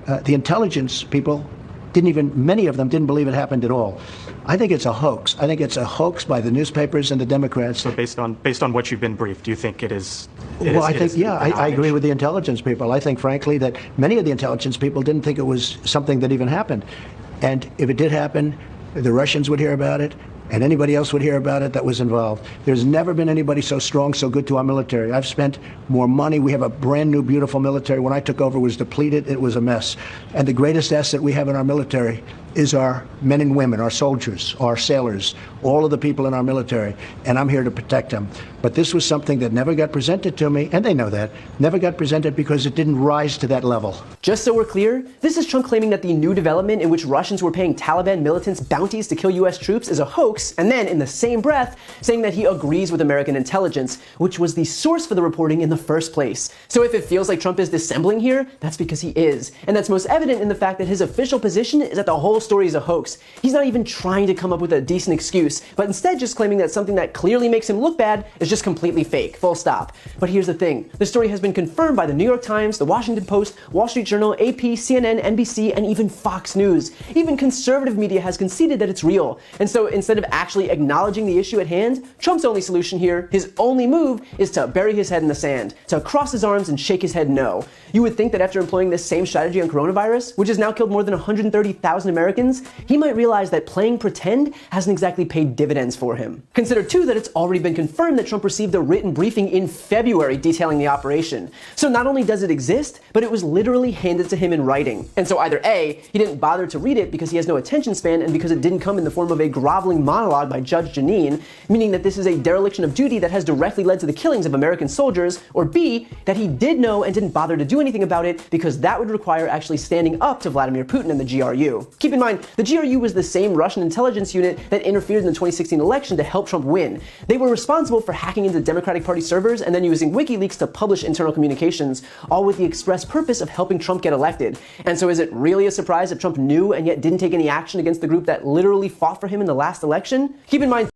The intelligence people many of them didn't believe it happened at all. I think it's a hoax. I think it's a hoax by the newspapers and the Democrats. So based on what you've been briefed, do you think it is? Well, I agree with the intelligence people. I think, frankly, that many of the intelligence people didn't think it was something that even happened. And if it did happen, the Russians would hear about it, and anybody else would hear about it that was involved. There's never been anybody so strong, so good to our military. I've spent more money. We have a brand new, beautiful military. When I took over, it was depleted. It was a mess. And the greatest asset we have in our military is our men and women, our soldiers, our sailors, all of the people in our military. And I'm here to protect them. But this was something that never got presented to me, and they know that, never got presented because it didn't rise to that level. Just so we're clear, this is Trump claiming that the new development in which Russians were paying Taliban militants bounties to kill U.S. troops is a hoax, and then in the same breath saying that he agrees with American intelligence, which was the source for the reporting in the first place. So if it feels like Trump is dissembling here, that's because he is. And that's most evident in the fact that his official position is that the whole story is a hoax. He's not even trying to come up with a decent excuse, but instead just claiming that something that clearly makes him look bad is just completely fake, full stop. But here's the thing. The story has been confirmed by the New York Times, the Washington Post, Wall Street Journal, AP, CNN, NBC, and even Fox News. Even conservative media has conceded that it's real. And so instead of actually acknowledging the issue at hand, Trump's only solution here, his only move, is to bury his head in the sand, to cross his arms and shake his head no. You would think that after employing this same strategy on coronavirus, which has now killed more than 130,000 Americans, he might realize that playing pretend hasn't exactly paid dividends for him. Consider too that it's already been confirmed that Trump received a written briefing in February detailing the operation. So not only does it exist, but it was literally handed to him in writing. And so either A, he didn't bother to read it because he has no attention span and because it didn't come in the form of a groveling monologue by Judge Janine, meaning that this is a dereliction of duty that has directly led to the killings of American soldiers, or B, that he did know and didn't bother to do anything about it because that would require actually standing up to Vladimir Putin and the GRU. Keep in mind, the GRU was the same Russian intelligence unit that interfered in the 2016 election to help Trump win. They were responsible for hacking into Democratic Party servers and then using WikiLeaks to publish internal communications, all with the express purpose of helping Trump get elected. And so is it really a surprise that Trump knew and yet didn't take any action against the group that literally fought for him in the last election? Keep in mind,